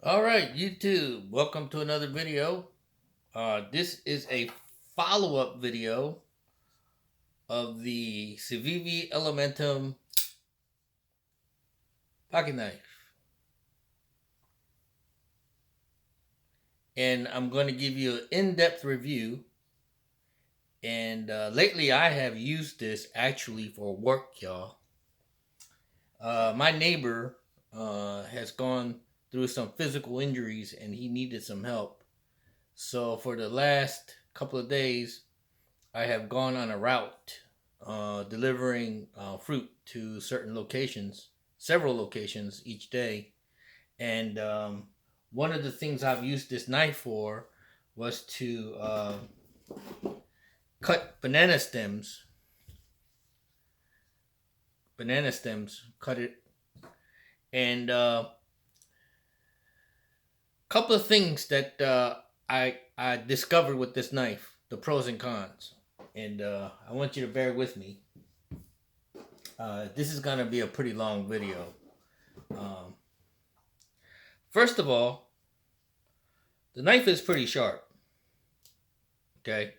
All right, YouTube, welcome to another video. This is a follow-up video of the Civivi Elementum pocket knife. And I'm going to give you an in-depth review. And lately I have used this actually for work, y'all. My neighbor has gone through some physical injuries and he needed some help. So for the last couple of days, I have gone on a route delivering fruit to certain locations, several locations each day. And one of the things I've used this knife for was to cut banana stems, cut it. And couple of things that I discovered with this knife, the pros and cons, and I want you to bear with me. This is gonna be a pretty long video. First of all, the knife is pretty sharp. Okay,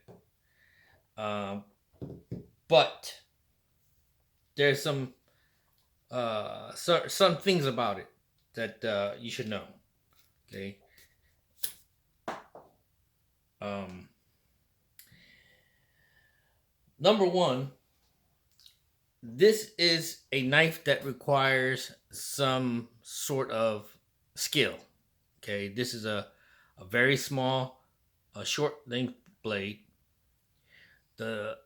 but there's some things about it that you should know. Okay. Number one, this is a knife that requires some sort of skill. Okay, this is a very small, short length blade. The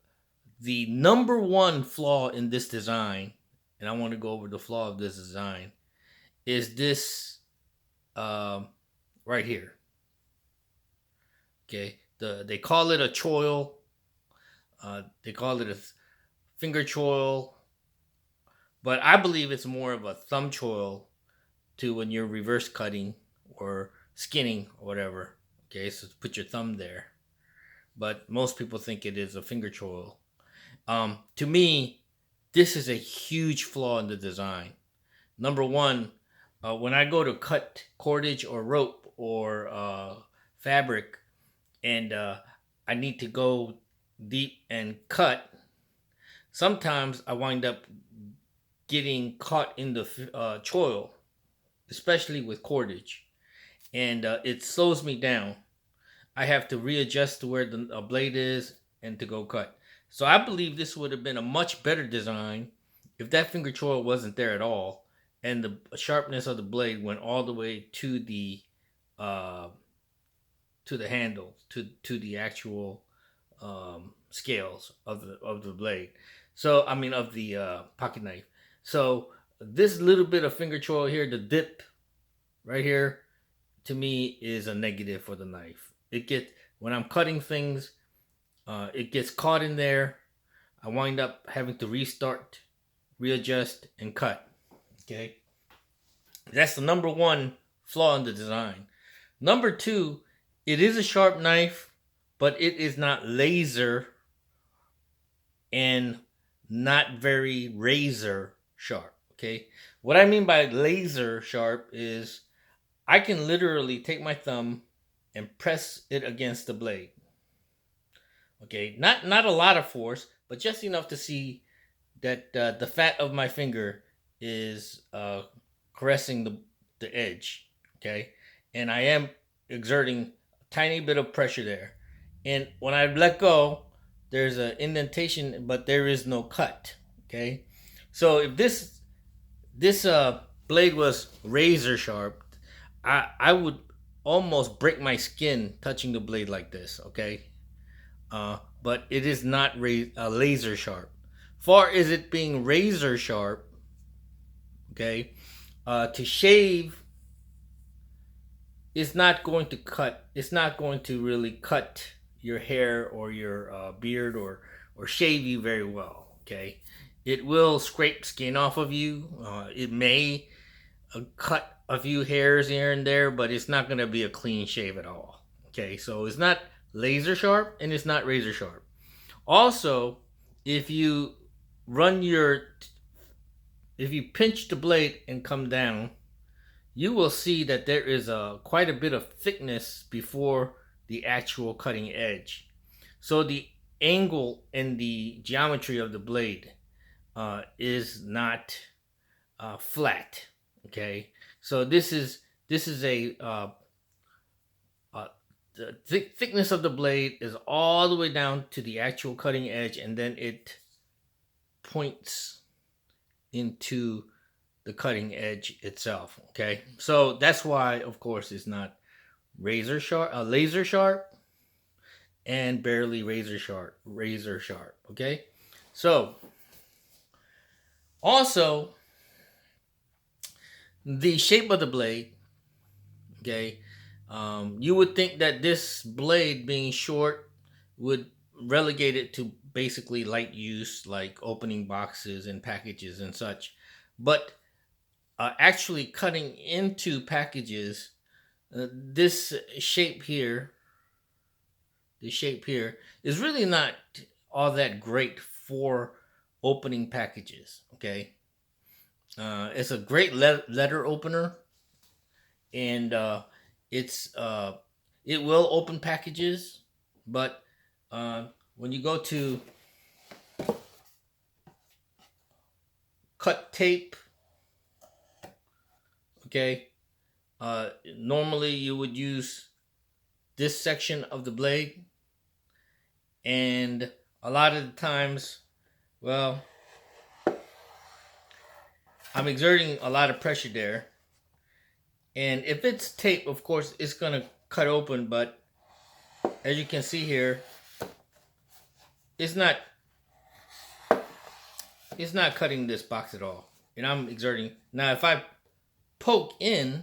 number one flaw in this design, and I want to go over the flaw of this design, is this right here. Okay, they call it a choil. They call it a finger choil, but I believe it's more of a thumb choil to when you're reverse cutting or skinning or whatever. Okay, so put your thumb there, but most people think it is a finger choil. To me, this is a huge flaw in the design. Number one, when I go to cut cordage or rope or fabric, and I need to go deep and cut, sometimes I wind up getting caught in the choil, especially with cordage, and it slows me down. I have to readjust to where the blade is and to go cut. So I believe this would have been a much better design if that finger choil wasn't there at all, and the sharpness of the blade went all the way to the handle, to the actual scales of the blade. So I mean of the pocket knife. So this little bit of finger choil here, the dip right here, to me is a negative for the knife. When I'm cutting things, it gets caught in there. I wind up having to restart, readjust, and cut. Okay, that's the number one flaw in the design. Number two, it is a sharp knife, but it is not laser and not very razor sharp. Okay, what I mean by laser sharp is I can literally take my thumb and press it against the blade. Okay, not a lot of force, but just enough to see that the fat of my finger is caressing the edge. Okay, and I am exerting a tiny bit of pressure there. And when I let go, there's an indentation, but there is no cut. Okay, so if this blade was razor sharp, I would almost break my skin touching the blade like this. Okay, but it is not laser sharp. Far as it being razor sharp, okay, to shave, it's not going to cut. It's not going to really cut your hair or your beard or shave you very well. Okay, it will scrape skin off of you. It may cut a few hairs here and there, but it's not going to be a clean shave at all. Okay, so it's not laser sharp and it's not razor sharp. Also, if you pinch the blade and come down, you will see that there is quite a bit of thickness before the actual cutting edge. So the angle and the geometry of the blade is not flat. Okay, so this is uh, the thickness of the blade is all the way down to the actual cutting edge, and then it points into the cutting edge itself. Okay, so that's why, of course, it's not laser sharp, and barely razor sharp. Razor sharp. Okay, so also the shape of the blade. Okay, you would think that this blade being short would relegate it to basically light use, like opening boxes and packages and such. But actually cutting into packages, this shape here, the shape here, is really not all that great for opening packages. Okay, it's a great letter opener, and it will open packages, but when you go to cut tape, okay, normally you would use this section of the blade, and a lot of the times, well, I'm exerting a lot of pressure there, and if it's tape, of course, it's gonna cut open, but as you can see here, it's not cutting this box at all, and I'm exerting. Now if I poke in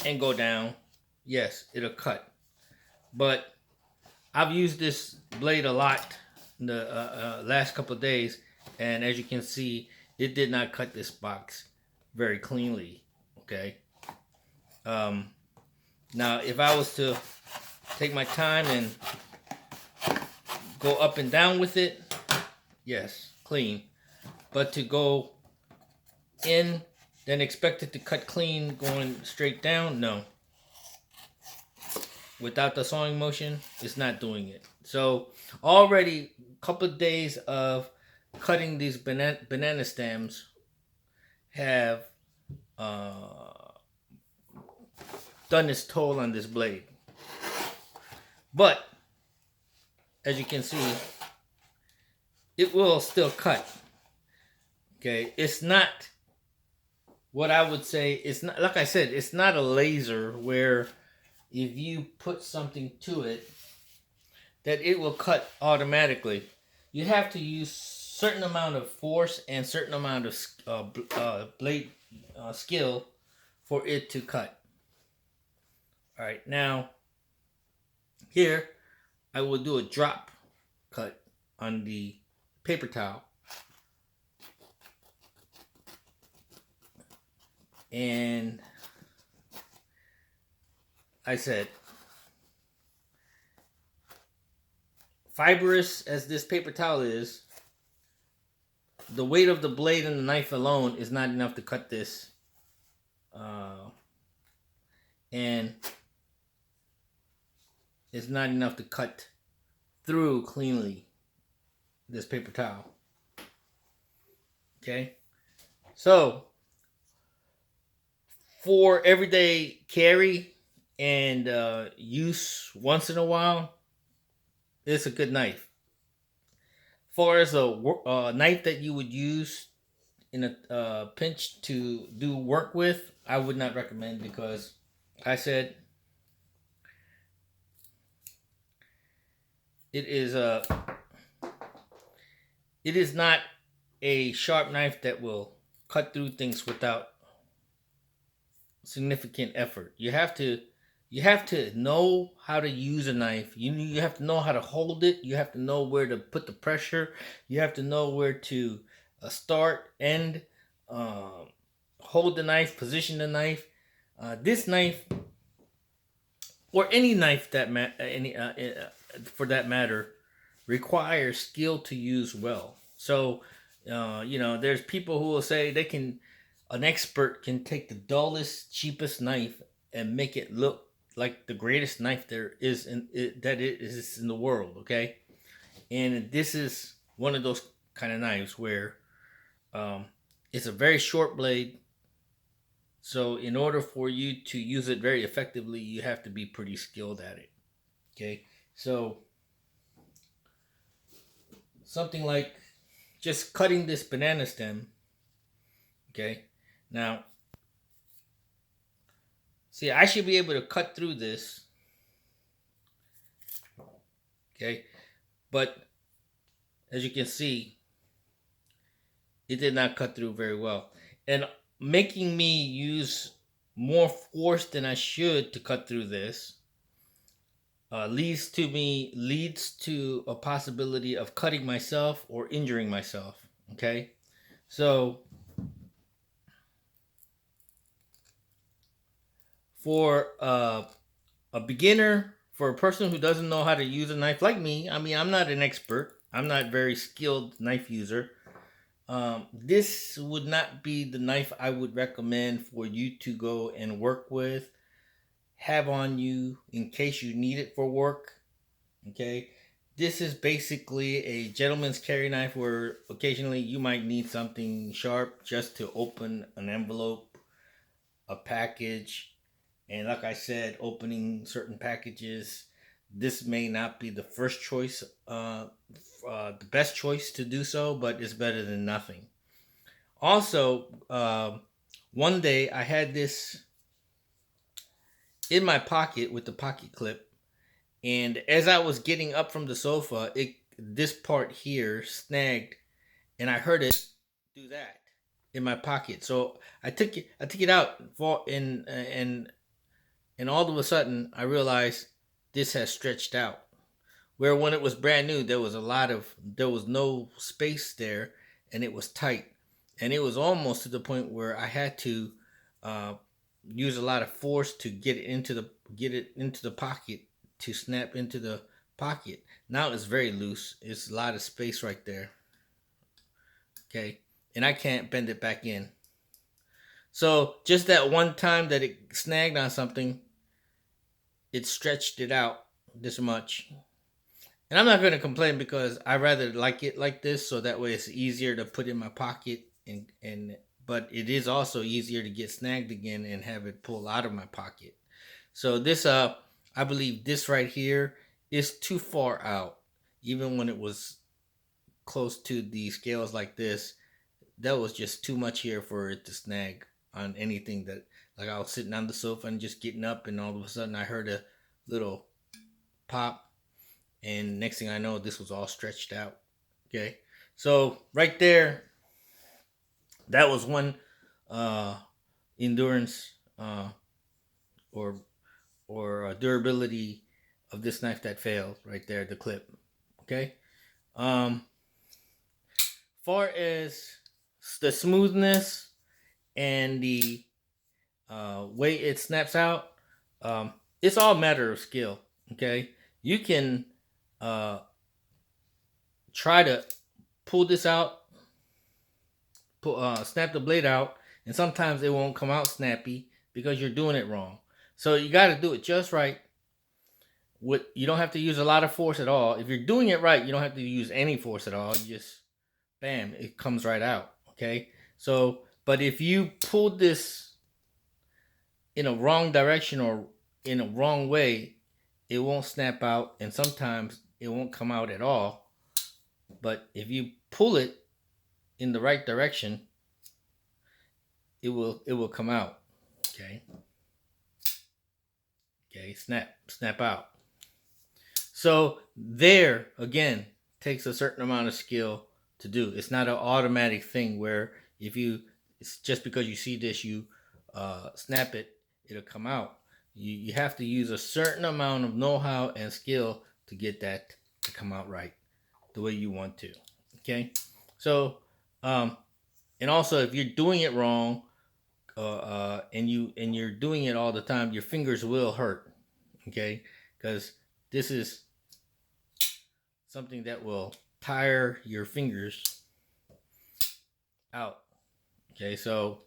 and go down, yes, it'll cut, but I've used this blade a lot in the last couple of days, and as you can see, it did not cut this box very cleanly. Okay, now if I was to take my time and go up and down with it, yes, clean. But to go in, then expect it to cut clean going straight down, no. Without the sawing motion, it's not doing it. So already a couple of days of cutting these banana stems have done its toll on this blade. But as you can see, it will still cut. Okay, it's not what I would say. It's not, like I said, it's not a laser where if you put something to it that it will cut automatically. You have to use certain amount of force and certain amount of blade skill for it to cut. All right, now here I will do a drop cut on the paper towel, and I said, fibrous as this paper towel is, the weight of the blade and the knife alone is not enough to cut this, and it's not enough to cut through cleanly this paper towel. Okay, so for everyday carry and use once in a while, it's a good knife. As far as a knife that you would use in a pinch to do work with, I would not recommend, because I said it is not a sharp knife that will cut through things without significant effort. You have to know how to use a knife. You have to know how to hold it. You have to know where to put the pressure. You have to know where to start, end, hold the knife, position the knife. This knife, or any knife that for that matter, requires skill to use well. So, there's people who will say they can an expert can take the dullest, cheapest knife and make it look like the greatest knife there is that it is in the world. Okay, and this is one of those kind of knives where um, it's a very short blade. So in order for you to use it very effectively, you have to be pretty skilled at it. Okay, so something like just cutting this banana stem. Okay, now see, I should be able to cut through this. Okay, but as you can see, it did not cut through very well, and making me use more force than I should to cut through this leads to a possibility of cutting myself or injuring myself. Okay, so for a beginner, for a person who doesn't know how to use a knife like me, I mean, I'm not an expert. I'm not a very skilled knife user. This would not be the knife I would recommend for you to go and work with, have on you in case you need it for work. Okay, this is basically a gentleman's carry knife where occasionally you might need something sharp just to open an envelope, a package, and like I said, opening certain packages. This may not be the first choice, the best choice to do so, but it's better than nothing. Also, one day I had this in my pocket with the pocket clip, and as I was getting up from the sofa, this part here snagged, and I heard it do that in my pocket. So I took it out for and all of a sudden I realized this has stretched out. Where when it was brand new, there was no space there, and it was tight, and it was almost to the point where I had to uh, use a lot of force to get it into the pocket to snap into the pocket. Now it's very loose. It's a lot of space right there. Okay, and I can't bend it back in. So just that one time that it snagged on something, it stretched it out this much. And I'm not going to complain because I rather like it like this, so that way it's easier to put in my pocket, and but it is also easier to get snagged again and have it pull out of my pocket. So this I believe this right here is too far out. Even when it was close to the scales like this, that was just too much here for it to snag on anything that, like, I was sitting on the sofa and just getting up, and all of a sudden I heard a little pop, and next thing I know, this was all stretched out. Okay, so right there, that was one uh, endurance or durability of this knife that failed. Right there, the clip. Okay. Far as the smoothness and the way it snaps out, it's all matter of skill. Okay, you can uh, try to pull this out, snap the blade out, and sometimes it won't come out snappy because you're doing it wrong. So you got to do it just right. You don't have to use a lot of force at all. If you're doing it right, you don't have to use any force at all. You just bam, it comes right out. Okay. So, but if you pull this in a wrong direction or in a wrong way, it won't snap out, and sometimes it won't come out at all. But if you pull it in the right direction, it will come out. Okay. Okay, snap out. So there again takes a certain amount of skill to do. It's not an automatic thing where if you it's just because you see this, you snap it, it'll come out. You have to use a certain amount of know-how and skill to get that to come out right, the way you want to. Okay, so and also if you're doing it wrong, and you're doing it all the time, your fingers will hurt. Okay, because this is something that will tire your fingers out. Okay, so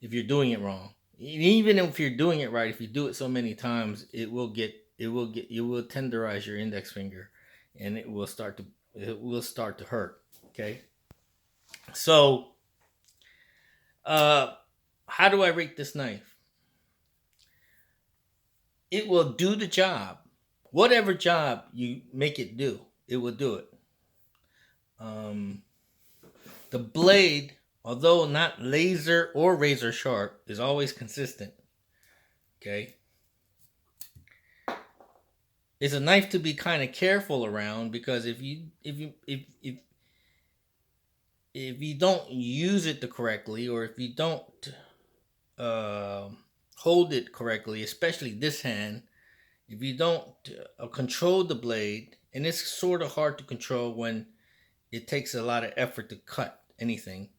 if you're doing it wrong. Even if you're doing it right, if you do it so many times, it will tenderize your index finger, and it will start to hurt. Okay, so uh, how do I rate this knife? It will do the job, whatever job you make it do, it will do it. Um, the blade, although not laser or razor sharp, is always consistent. Okay, it's a knife to be kind of careful around because if you don't use it the correctly, or if you don't uh, hold it correctly, especially this hand, if you don't control the blade, and it's sort of hard to control when it takes a lot of effort to cut anything.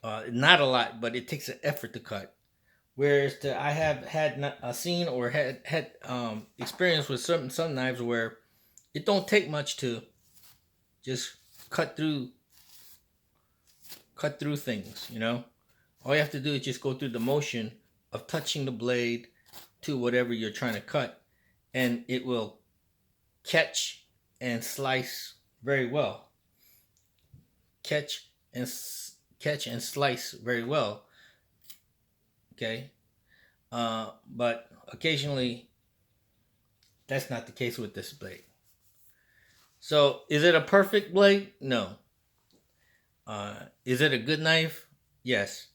Not a lot, but it takes an effort to cut. Whereas I have had seen or had experience with some knives where it don't take much to just cut through things. All you have to do is just go through the motion of touching the blade to whatever you're trying to cut, and it will catch and slice very well. Catch and slice very well. Okay, but occasionally that's not the case with this blade. So, is it a perfect blade? No. Is it a good knife? Yes.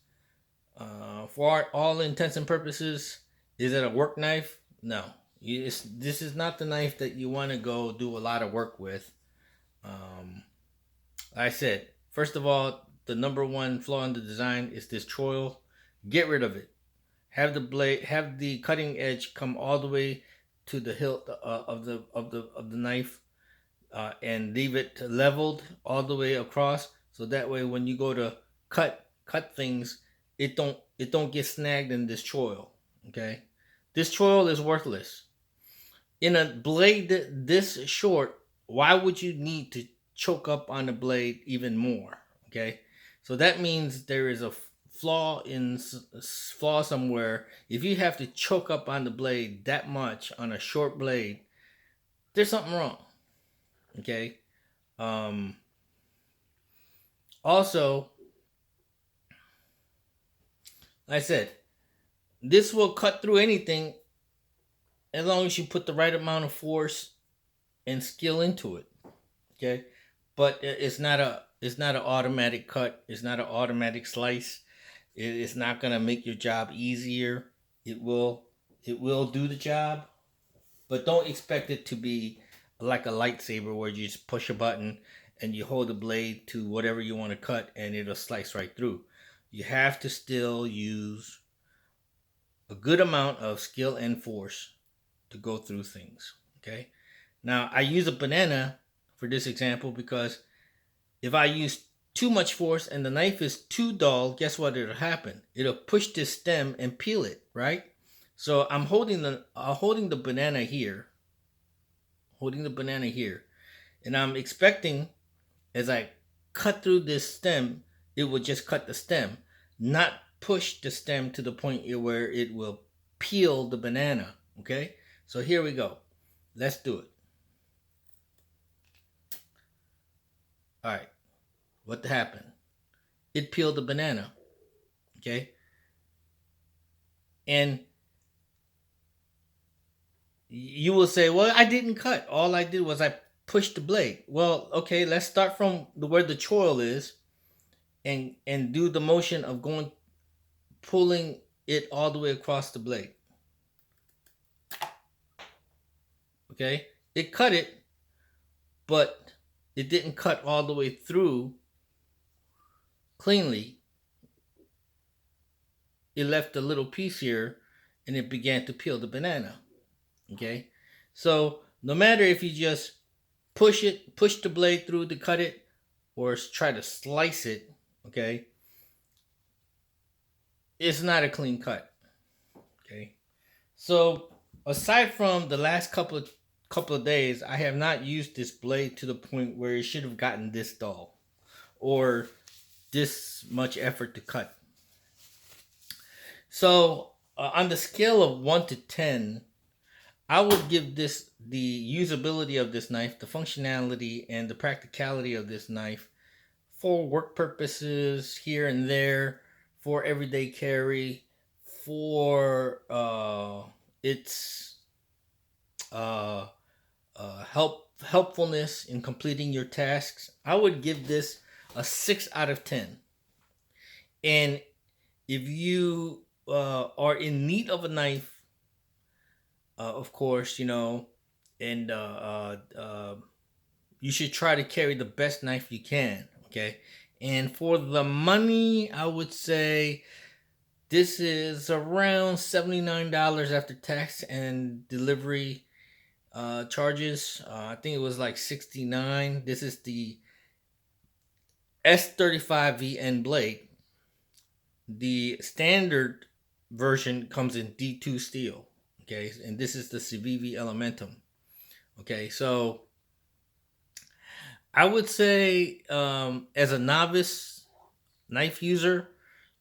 For all intents and purposes, is it a work knife? No. This is not the knife that you want to go do a lot of work with. I said, first of all, the number one flaw in the design is this choil. Get rid of it. Have the cutting edge come all the way to the hilt of the knife, and leave it leveled all the way across, so that way when you go to cut things, it don't get snagged in this choil. Okay, this choil is worthless. In a blade this short, why would you need to choke up on the blade even more? Okay, so that means there is a flaw somewhere. If you have to choke up on the blade that much on a short blade, there's something wrong. Okay. Also, like I said, this will cut through anything as long as you put the right amount of force and skill into it. Okay, but it's not an automatic cut. It's not an automatic slice. It's not gonna make your job easier. It will do the job, but don't expect it to be like a lightsaber where you just push a button and you hold the blade to whatever you want to cut and it'll slice right through. You have to still use a good amount of skill and force to go through things. Okay. Now I use a banana for this example because if I use too much force and the knife is too dull, guess what it'll happen? It'll push this stem and peel it, right? So I'm holding the banana here, and I'm expecting as I cut through this stem, it will just cut the stem, not push the stem to the point where it will peel the banana. Okay, so here we go. Let's do it. All right, what happened? It peeled the banana. Okay, and you will say, well, I didn't cut. All I did was I pushed the blade. Well, okay, let's start from where the choil is and do the motion of pulling it all the way across the blade. Okay, it cut it, but it didn't cut all the way through cleanly. It left a little piece here and it began to peel the banana. Okay, so no matter if you just push the blade through to cut it, or try to slice it, okay, it's not a clean cut. Okay, so aside from the last couple of days, I have not used this blade to the point where it should have gotten this dull or this much effort to cut. So on the scale of 1 to 10, I would give this the usability of this knife, the functionality, and the practicality of this knife for work purposes here and there, for everyday carry, for its uh, helpfulness in completing your tasks. I would give this a 6 out of 10. And if you are in need of a knife, of course, and you should try to carry the best knife you can. Okay. And for the money, I would say this is around $79 after tax and delivery charges. I think it was like 69. This is the S35VN blade. The standard version comes in D2 steel. Okay, and this is the Civivi Elementum. Okay, so I would say, as a novice knife user,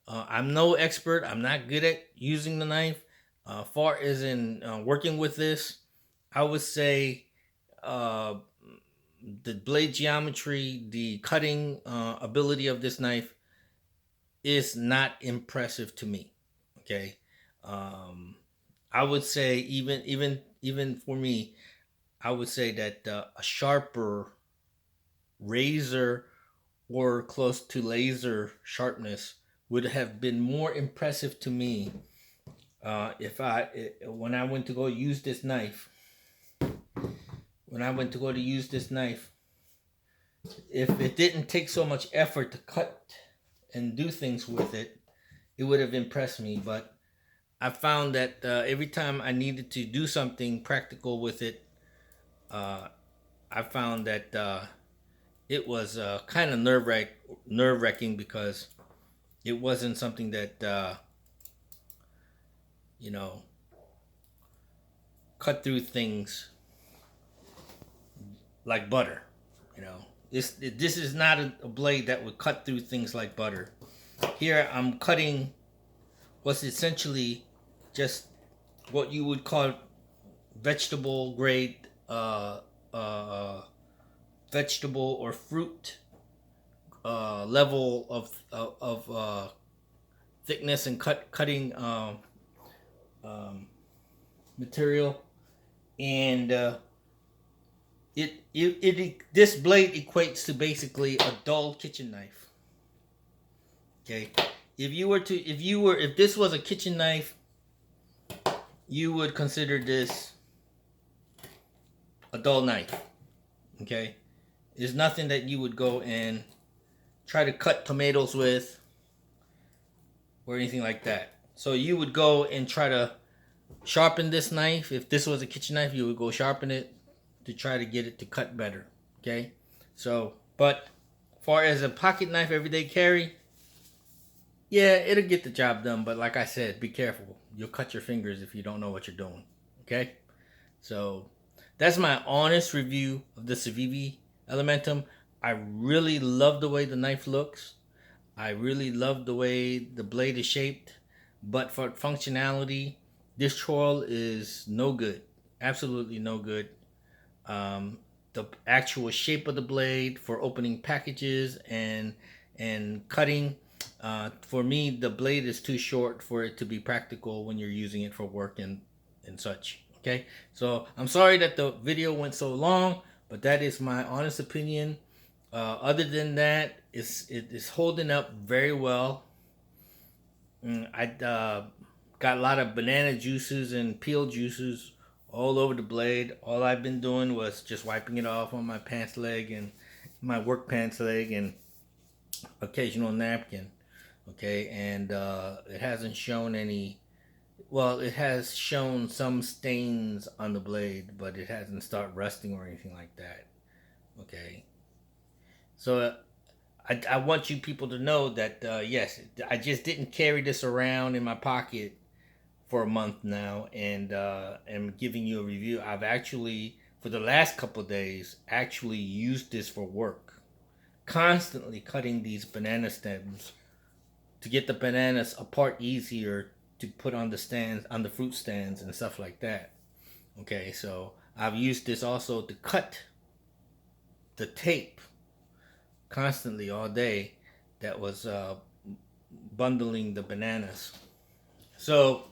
I'm no expert. I'm not good at using the knife. Far as in working with this, I would say uh, the blade geometry, the cutting ability of this knife is not impressive to me. Okay, um, I would say even for me, I would say that a sharper razor or close to laser sharpness would have been more impressive to me if when I went to go use this knife. When I went to go to use this knife, if it didn't take so much effort to cut and do things with it, it would have impressed me. But I found that every time I needed to do something practical with it, uh, I found that it was kind of nerve wracking because it wasn't something that you know cut through things like butter. This is not a blade that would cut through things like butter. Here I'm cutting what's essentially just what you would call vegetable grade, vegetable or fruit level of thickness and cutting material, and this blade equates to basically a dull kitchen knife. Okay, if this was a kitchen knife, you would consider this a dull knife. Okay, there's nothing that you would go and try to cut tomatoes with or anything like that. So you would go and try to sharpen this knife. If this was a kitchen knife, you would go sharpen it to try to get it to cut better. Okay, so but far as a pocket knife everyday carry, yeah, it'll get the job done. But like I said, be careful. You'll cut your fingers if you don't know what you're doing. Okay, so that's my honest review of the Civivi Elementum. I really love the way the knife looks. I really love the way the blade is shaped. But for functionality, this choil is no good. Absolutely no good. The actual shape of the blade for opening packages and cutting. For me, the blade is too short for it to be practical when you're using it for work and such. Okay, so I'm sorry that the video went so long, but that is my honest opinion. Other than that, it is holding up very well. I got a lot of banana juices and peel juices all over the blade. All I've been doing was just wiping it off on my pants leg and my work pants leg and occasional napkin. Okay, and it hasn't shown any. Well, it has shown some stains on the blade, but it hasn't started rusting or anything like that. Okay, so I want you people to know that yes, I just didn't carry this around in my pocket for a month now, and am giving you a review. I've actually, for the last couple of days, actually used this for work, constantly cutting these banana stems to get the bananas apart easier to put on the stands, on the fruit stands and stuff like that. Okay, so I've used this also to cut the tape constantly all day that was bundling the bananas. So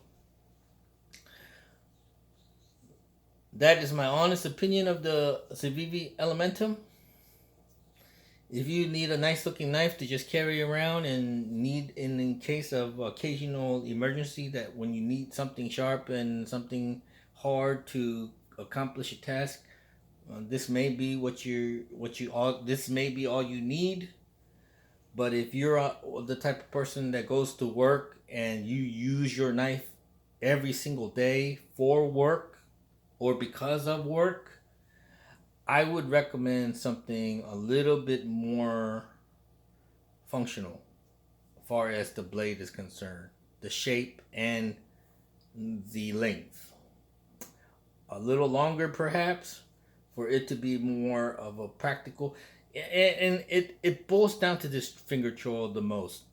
that is my honest opinion of the Civivi Elementum. If you need a nice looking knife to just carry around and need in case of occasional emergency, that when you need something sharp and something hard to accomplish a task, this may be this may be all you need. But if you're the type of person that goes to work and you use your knife every single day for work or because of work, I would recommend something a little bit more functional as far as the blade is concerned, the shape and the length. A little longer perhaps for it to be more of a practical, and it boils down to this finger choil the most.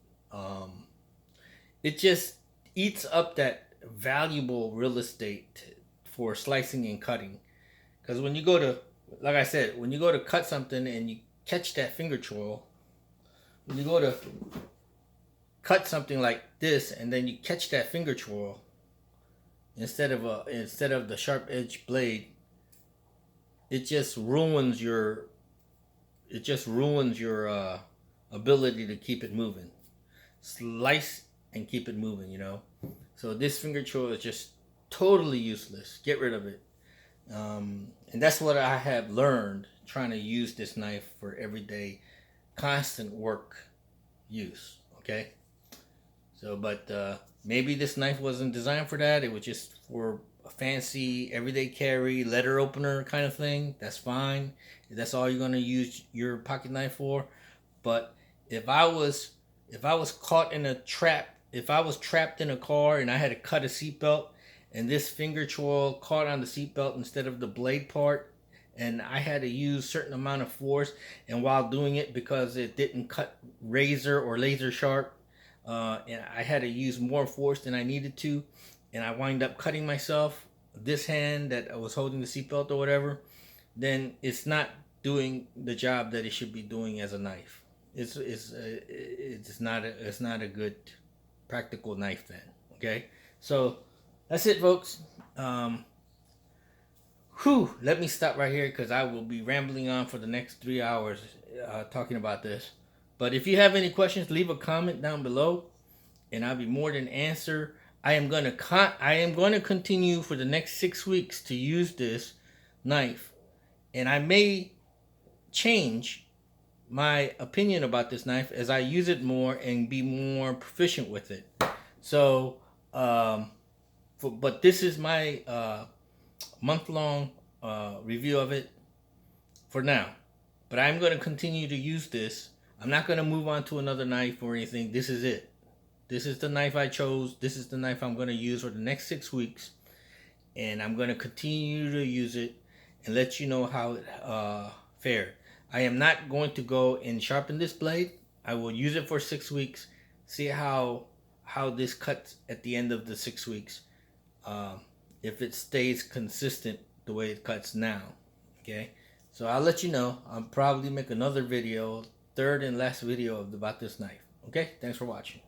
It just eats up that valuable real estate for slicing and cutting. Because when you go to, like I said, when you go to cut something and you catch that finger choil, when you go to cut something like this and then you catch that finger choil instead of the sharp edge blade, it just ruins your ability to keep it moving. Slice and keep it moving, you know. So this finger choil is just totally useless. Get rid of it. And that's what I have learned trying to use this knife for everyday, constant work use. Okay. So, but maybe this knife wasn't designed for that. It was just for a fancy everyday carry, letter opener kind of thing. That's fine. If that's all you're gonna use your pocket knife for. But if I was caught in a trap, if I was trapped in a car and I had to cut a seatbelt, and this finger choil caught on the seatbelt instead of the blade part, and I had to use certain amount of force, and while doing it, because it didn't cut razor or laser sharp, and I had to use more force than I needed to, and I wind up cutting myself, this hand that I was holding the seatbelt or whatever, then it's not doing the job that it should be doing as a knife. It's not a good practical knife then. Okay, so that's it, folks. Let me stop right here because I will be rambling on for the next 3 hours talking about this. But if you have any questions, leave a comment down below, and I'll be more than answer. I am going to continue for the next 6 weeks to use this knife, and I may change my opinion about this knife as I use it more and be more proficient with it. So, but this is my month-long review of it for now. But I'm going to continue to use this. I'm not going to move on to another knife or anything. This is it. This is the knife I chose. This is the knife I'm going to use for the next 6 weeks. And I'm going to continue to use it and let you know how it fared. I am not going to go and sharpen this blade. I will use it for 6 weeks. See how this cuts at the end of the 6 weeks. If it stays consistent the way it cuts now. Okay, so I'll let you know. I'll probably make another video, third and last video about this knife. Okay, thanks for watching.